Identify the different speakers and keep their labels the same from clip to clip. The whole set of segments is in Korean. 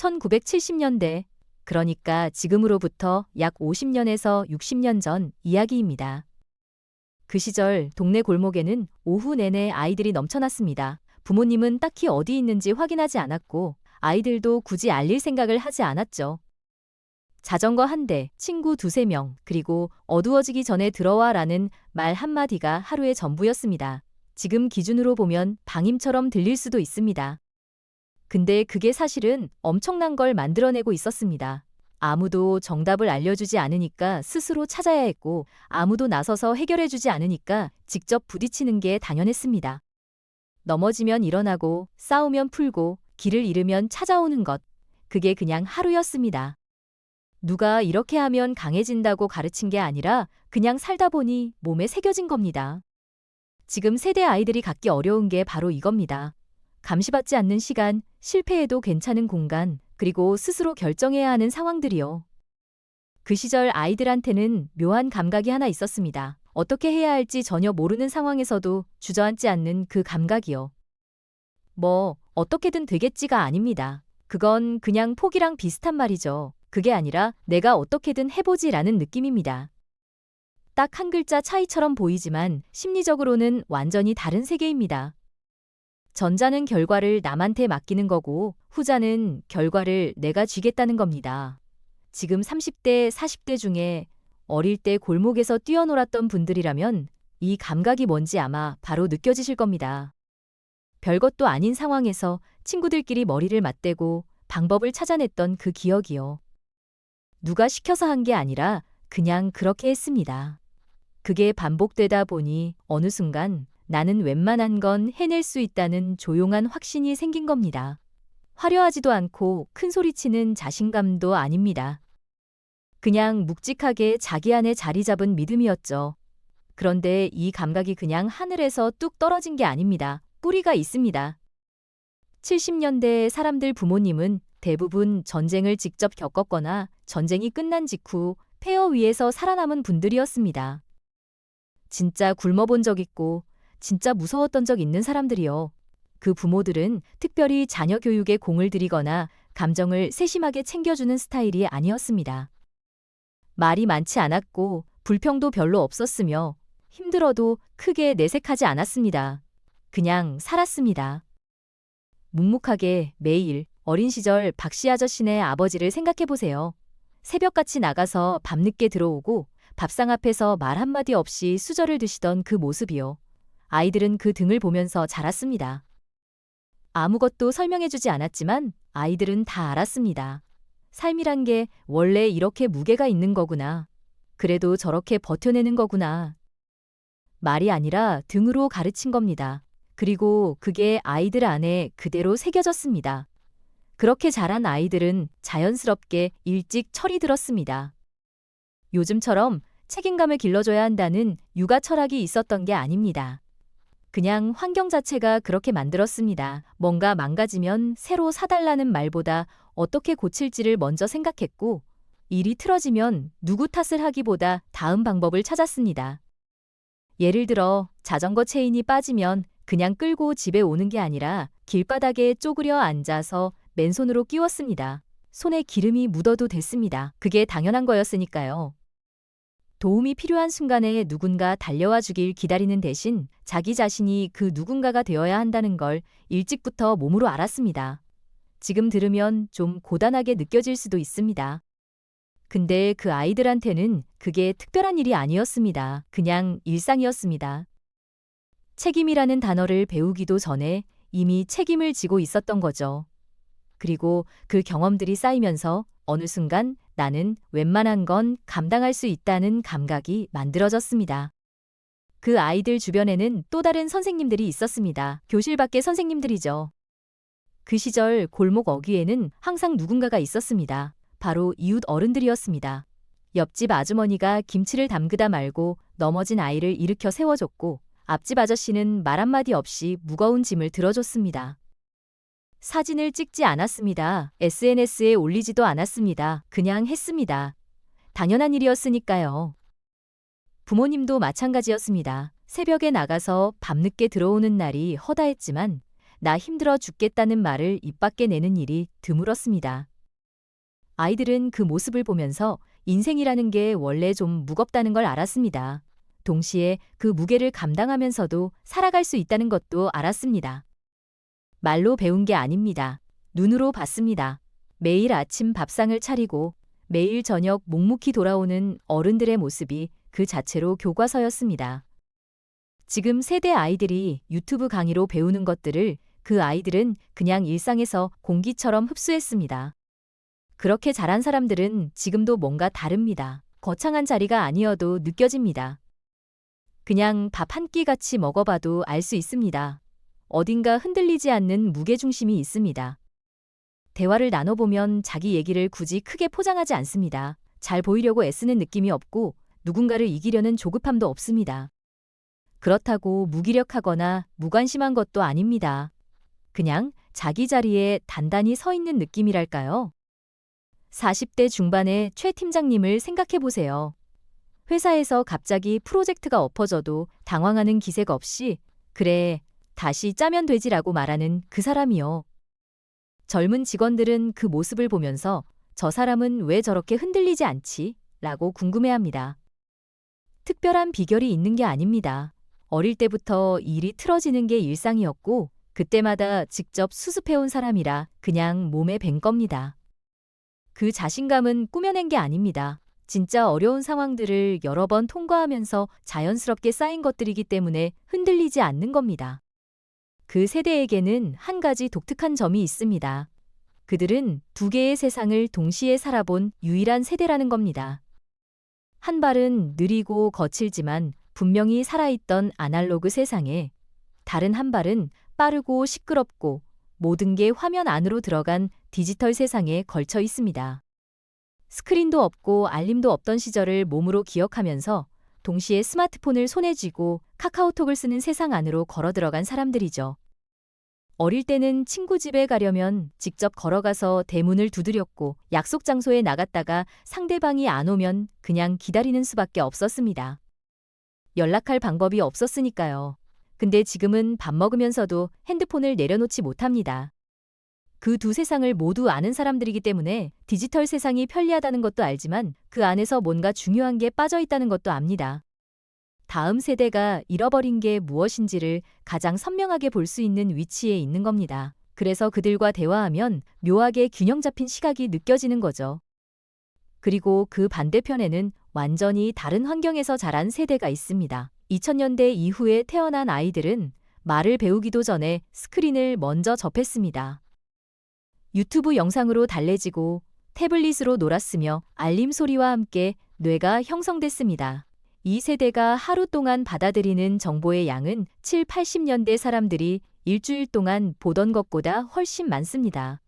Speaker 1: 1970년대, 그러니까 지금으로부터 약 50년에서 60년 전 이야기입니다. 그 시절 동네 골목에는 오후 내내 아이들이 넘쳐났습니다. 부모님은 딱히 어디 있는지 확인하지 않았고 아이들도 굳이 알릴 생각을 하지 않았죠. 자전거 한 대, 친구 두세 명, 그리고 어두워지기 전에 들어와라는 말 한마디가 하루의 전부였습니다. 지금 기준으로 보면 방임처럼 들릴 수도 있습니다. 근데 그게 사실은 엄청난 걸 만들어내고 있었습니다. 아무도 정답을 알려주지 않으니까 스스로 찾아야 했고, 아무도 나서서 해결해주지 않으니까 직접 부딪히는 게 당연했습니다. 넘어지면 일어나고, 싸우면 풀고, 길을 잃으면 찾아오는 것. 그게 그냥 하루였습니다. 누가 이렇게 하면 강해진다고 가르친 게 아니라 그냥 살다 보니 몸에 새겨진 겁니다. 지금 세대 아이들이 갖기 어려운 게 바로 이겁니다. 감시받지 않는 시간, 실패해도 괜찮은 공간, 그리고 스스로 결정해야 하는 상황들이요. 그 시절 아이들한테는 묘한 감각이 하나 있었습니다. 어떻게 해야 할지 전혀 모르는 상황에서도 주저앉지 않는 그 감각이요. 어떻게든 되겠지가 아닙니다. 그건 그냥 포기랑 비슷한 말이죠. 그게 아니라 내가 어떻게든 해보지라는 느낌입니다. 딱 한 글자 차이처럼 보이지만 심리적으로는 완전히 다른 세계입니다. 전자는 결과를 남한테 맡기는 거고 후자는 결과를 내가 쥐겠다는 겁니다. 지금 30대, 40대 중에 어릴 때 골목에서 뛰어놀았던 분들이라면 이 감각이 뭔지 아마 바로 느껴지실 겁니다. 별것도 아닌 상황에서 친구들끼리 머리를 맞대고 방법을 찾아냈던 그 기억이요. 누가 시켜서 한 게 아니라 그냥 그렇게 했습니다. 그게 반복되다 보니 어느 순간 나는 웬만한 건 해낼 수 있다는 조용한 확신이 생긴 겁니다. 화려하지도 않고 큰 소리치는 자신감도 아닙니다. 그냥 묵직하게 자기 안에 자리 잡은 믿음이었죠. 그런데 이 감각이 그냥 하늘에서 뚝 떨어진 게 아닙니다. 뿌리가 있습니다. 70년대 사람들 부모님은 대부분 전쟁을 직접 겪었거나 전쟁이 끝난 직후 폐허 위에서 살아남은 분들이었습니다. 진짜 굶어본 적 있고 진짜 무서웠던 적 있는 사람들이요. 그 부모들은 특별히 자녀 교육에 공을 들이거나 감정을 세심하게 챙겨주는 스타일이 아니었습니다. 말이 많지 않았고 불평도 별로 없었으며 힘들어도 크게 내색하지 않았습니다. 그냥 살았습니다. 묵묵하게 매일 어린 시절 박씨 아저씨네 아버지를 생각해보세요. 새벽같이 나가서 밤늦게 들어오고 밥상 앞에서 말 한마디 없이 수저를 드시던 그 모습이요. 아이들은 그 등을 보면서 자랐습니다. 아무것도 설명해주지 않았지만 아이들은 다 알았습니다. 삶이란 게 원래 이렇게 무게가 있는 거구나. 그래도 저렇게 버텨내는 거구나. 말이 아니라 등으로 가르친 겁니다. 그리고 그게 아이들 안에 그대로 새겨졌습니다. 그렇게 자란 아이들은 자연스럽게 일찍 철이 들었습니다. 요즘처럼 책임감을 길러줘야 한다는 육아 철학이 있었던 게 아닙니다. 그냥 환경 자체가 그렇게 만들었습니다. 뭔가 망가지면 새로 사달라는 말보다 어떻게 고칠지를 먼저 생각했고, 일이 틀어지면 누구 탓을 하기보다 다음 방법을 찾았습니다. 예를 들어 자전거 체인이 빠지면 그냥 끌고 집에 오는 게 아니라 길바닥에 쪼그려 앉아서 맨손으로 끼웠습니다. 손에 기름이 묻어도 됐습니다. 그게 당연한 거였으니까요. 도움이 필요한 순간에 누군가 달려와 주길 기다리는 대신 자기 자신이 그 누군가가 되어야 한다는 걸 일찍부터 몸으로 알았습니다. 지금 들으면 좀 고단하게 느껴질 수도 있습니다. 근데 그 아이들한테는 그게 특별한 일이 아니었습니다. 그냥 일상이었습니다. 책임이라는 단어를 배우기도 전에 이미 책임을 지고 있었던 거죠. 그리고 그 경험들이 쌓이면서 어느 순간 나는 웬만한 건 감당할 수 있다는 감각이 만들어졌습니다. 그 아이들 주변에는 또 다른 선생님들이 있었습니다. 교실 밖의 선생님들이죠. 그 시절 골목 어귀에는 항상 누군가가 있었습니다. 바로 이웃 어른들이었습니다. 옆집 아주머니가 김치를 담그다 말고 넘어진 아이를 일으켜 세워줬고, 앞집 아저씨는 말 한마디 없이 무거운 짐을 들어줬습니다. 사진을 찍지 않았습니다. SNS에 올리지도 않았습니다. 그냥 했습니다. 당연한 일이었으니까요. 부모님도 마찬가지였습니다. 새벽에 나가서 밤늦게 들어오는 날이 허다했지만 나 힘들어 죽겠다는 말을 입 밖에 내는 일이 드물었습니다. 아이들은 그 모습을 보면서 인생이라는 게 원래 좀 무겁다는 걸 알았습니다. 동시에 그 무게를 감당하면서도 살아갈 수 있다는 것도 알았습니다. 말로 배운 게 아닙니다. 눈으로 봤습니다. 매일 아침 밥상을 차리고 매일 저녁 묵묵히 돌아오는 어른들의 모습이 그 자체로 교과서였습니다. 지금 세대 아이들이 유튜브 강의로 배우는 것들을 그 아이들은 그냥 일상에서 공기처럼 흡수했습니다. 그렇게 자란 사람들은 지금도 뭔가 다릅니다. 거창한 자리가 아니어도 느껴집니다. 그냥 밥 한 끼 같이 먹어봐도 알 수 있습니다. 어딘가 흔들리지 않는 무게중심이 있습니다. 대화를 나눠보면 자기 얘기를 굳이 크게 포장하지 않습니다. 잘 보이려고 애쓰는 느낌이 없고 누군가를 이기려는 조급함도 없습니다. 그렇다고 무기력하거나 무관심한 것도 아닙니다. 그냥 자기 자리에 단단히 서 있는 느낌이랄까요? 40대 중반의 최 팀장님을 생각해 보세요. 회사에서 갑자기 프로젝트가 엎어져도 당황하는 기색 없이 그래, 다시 짜면 되지라고 말하는 그 사람이요. 젊은 직원들은 그 모습을 보면서 저 사람은 왜 저렇게 흔들리지 않지? 라고 궁금해합니다. 특별한 비결이 있는 게 아닙니다. 어릴 때부터 일이 틀어지는 게 일상이었고 그때마다 직접 수습해온 사람이라 그냥 몸에 밴 겁니다. 그 자신감은 꾸며낸 게 아닙니다. 진짜 어려운 상황들을 여러 번 통과하면서 자연스럽게 쌓인 것들이기 때문에 흔들리지 않는 겁니다. 그 세대에게는 한 가지 독특한 점이 있습니다. 그들은 두 개의 세상을 동시에 살아본 유일한 세대라는 겁니다. 한 발은 느리고 거칠지만 분명히 살아있던 아날로그 세상에 다른 한 발은 빠르고 시끄럽고 모든 게 화면 안으로 들어간 디지털 세상에 걸쳐 있습니다. 스크린도 없고 알림도 없던 시절을 몸으로 기억하면서 동시에 스마트폰을 손에 쥐고 카카오톡을 쓰는 세상 안으로 걸어 들어간 사람들이죠. 어릴 때는 친구 집에 가려면 직접 걸어가서 대문을 두드렸고 약속 장소에 나갔다가 상대방이 안 오면 그냥 기다리는 수밖에 없었습니다. 연락할 방법이 없었으니까요. 근데 지금은 밥 먹으면서도 핸드폰을 내려놓지 못합니다. 그 두 세상을 모두 아는 사람들이기 때문에 디지털 세상이 편리하다는 것도 알지만 그 안에서 뭔가 중요한 게 빠져 있다는 것도 압니다. 다음 세대가 잃어버린 게 무엇인지를 가장 선명하게 볼 수 있는 위치에 있는 겁니다. 그래서 그들과 대화하면 묘하게 균형 잡힌 시각이 느껴지는 거죠. 그리고 그 반대편에는 완전히 다른 환경에서 자란 세대가 있습니다. 2000년대 이후에 태어난 아이들은 말을 배우기도 전에 스크린을 먼저 접했습니다. 유튜브 영상으로 달래지고 태블릿으로 놀았으며 알림 소리와 함께 뇌가 형성됐습니다. 이 세대가 하루 동안 받아들이는 정보의 양은 7, 80년대 사람들이 일주일 동안 보던 것보다 훨씬 많습니다.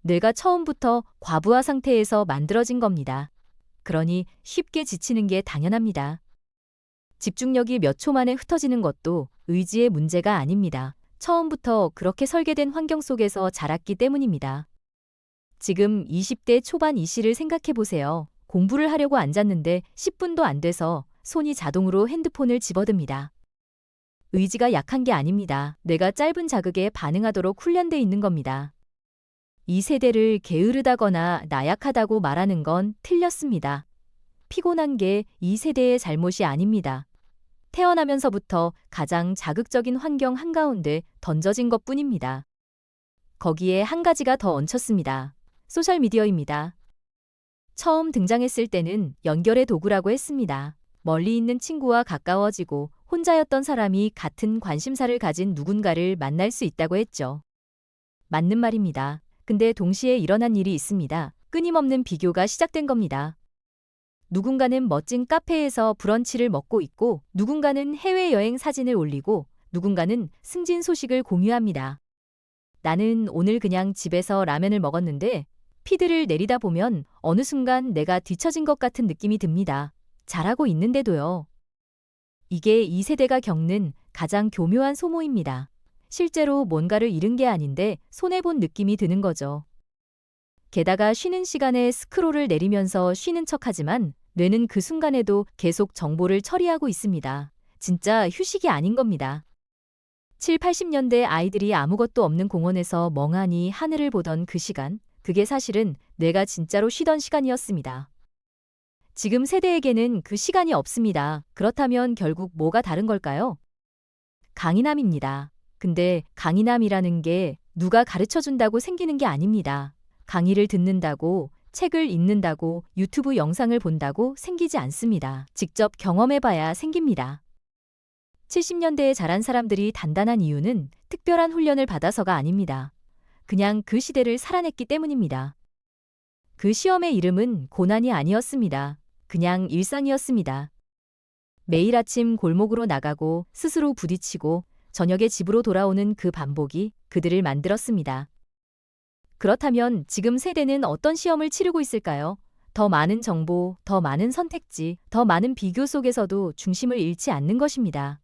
Speaker 1: 뇌가 처음부터 과부하 상태에서 만들어진 겁니다. 그러니 쉽게 지치는 게 당연합니다. 집중력이 몇 초 만에 흩어지는 것도 의지의 문제가 아닙니다. 처음부터 그렇게 설계된 환경 속에서 자랐기 때문입니다. 지금 20대 초반 이 씨를 생각해 보세요. 공부를 하려고 앉았는데 10분도 안 돼서 손이 자동으로 핸드폰을 집어듭니다. 의지가 약한 게 아닙니다. 뇌가 짧은 자극에 반응하도록 훈련돼 있는 겁니다. 이 세대를 게으르다거나 나약하다고 말하는 건 틀렸습니다. 피곤한 게 이 세대의 잘못이 아닙니다. 태어나면서부터 가장 자극적인 환경 한가운데 던져진 것뿐입니다. 거기에 한 가지가 더 얹혔습니다. 소셜미디어입니다. 처음 등장했을 때는 연결의 도구라고 했습니다. 멀리 있는 친구와 가까워지고 혼자였던 사람이 같은 관심사를 가진 누군가를 만날 수 있다고 했죠. 맞는 말입니다. 근데 동시에 일어난 일이 있습니다. 끊임없는 비교가 시작된 겁니다. 누군가는 멋진 카페에서 브런치를 먹고 있고 누군가는 해외여행 사진을 올리고 누군가는 승진 소식을 공유합니다. 나는 오늘 그냥 집에서 라면을 먹었는데 피드를 내리다 보면 어느 순간 내가 뒤처진 것 같은 느낌이 듭니다. 잘하고 있는데도요. 이게 이 세대가 겪는 가장 교묘한 소모입니다. 실제로 뭔가를 잃은 게 아닌데 손해본 느낌이 드는 거죠. 게다가 쉬는 시간에 스크롤을 내리면서 쉬는 척하지만 뇌는 그 순간에도 계속 정보를 처리하고 있습니다. 진짜 휴식이 아닌 겁니다. 7, 80년대 아이들이 아무것도 없는 공원에서 멍하니 하늘을 보던 그 시간, 그게 사실은 내가 진짜로 쉬던 시간이었습니다. 지금 세대에게는 그 시간이 없습니다. 그렇다면 결국 뭐가 다른 걸까요? 강인함입니다. 근데 강인함이라는 게 누가 가르쳐 준다고 생기는 게 아닙니다. 강의를 듣는다고, 책을 읽는다고, 유튜브 영상을 본다고 생기지 않습니다. 직접 경험해 봐야 생깁니다. 70년대에 자란 사람들이 단단한 이유는 특별한 훈련을 받아서가 아닙니다. 그냥 그 시대를 살아냈기 때문입니다. 그 시험의 이름은 고난이 아니었습니다. 그냥 일상이었습니다. 매일 아침 골목으로 나가고 스스로 부딪히고 저녁에 집으로 돌아오는 그 반복이 그들을 만들었습니다. 그렇다면 지금 세대는 어떤 시험을 치르고 있을까요? 더 많은 정보, 더 많은 선택지, 더 많은 비교 속에서도 중심을 잃지 않는 것입니다.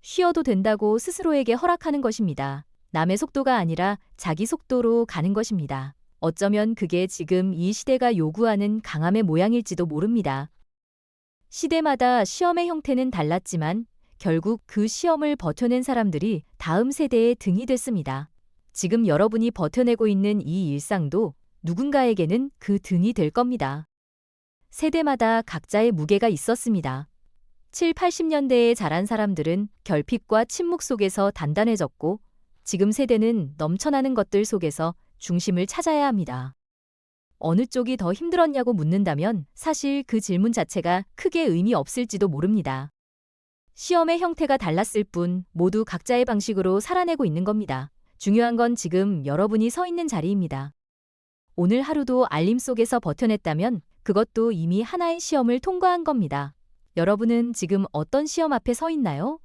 Speaker 1: 쉬어도 된다고 스스로에게 허락하는 것입니다. 남의 속도가 아니라 자기 속도로 가는 것입니다. 어쩌면 그게 지금 이 시대가 요구하는 강함의 모양일지도 모릅니다. 시대마다 시험의 형태는 달랐지만 결국 그 시험을 버텨낸 사람들이 다음 세대의 등이 됐습니다. 지금 여러분이 버텨내고 있는 이 일상도 누군가에게는 그 등이 될 겁니다. 세대마다 각자의 무게가 있었습니다. 7, 80년대에 자란 사람들은 결핍과 침묵 속에서 단단해졌고 지금 세대는 넘쳐나는 것들 속에서 중심을 찾아야 합니다. 어느 쪽이 더 힘들었냐고 묻는다면 사실 그 질문 자체가 크게 의미 없을지도 모릅니다. 시험의 형태가 달랐을 뿐 모두 각자의 방식으로 살아내고 있는 겁니다. 중요한 건 지금 여러분이 서 있는 자리입니다. 오늘 하루도 알림 속에서 버텨냈다면 그것도 이미 하나의 시험을 통과한 겁니다. 여러분은 지금 어떤 시험 앞에 서 있나요?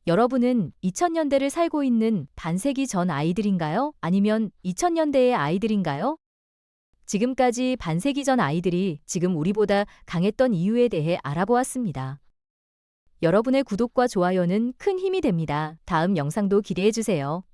Speaker 1: 여러분은 2000년대를 살고 있는 반세기 전 아이들인가요? 아니면 2000년대의 아이들인가요? 지금까지 반세기 전 아이들이 지금 우리보다 강했던 이유에 대해 알아보았습니다. 여러분의 구독과 좋아요는 큰 힘이 됩니다. 다음 영상도 기대해 주세요.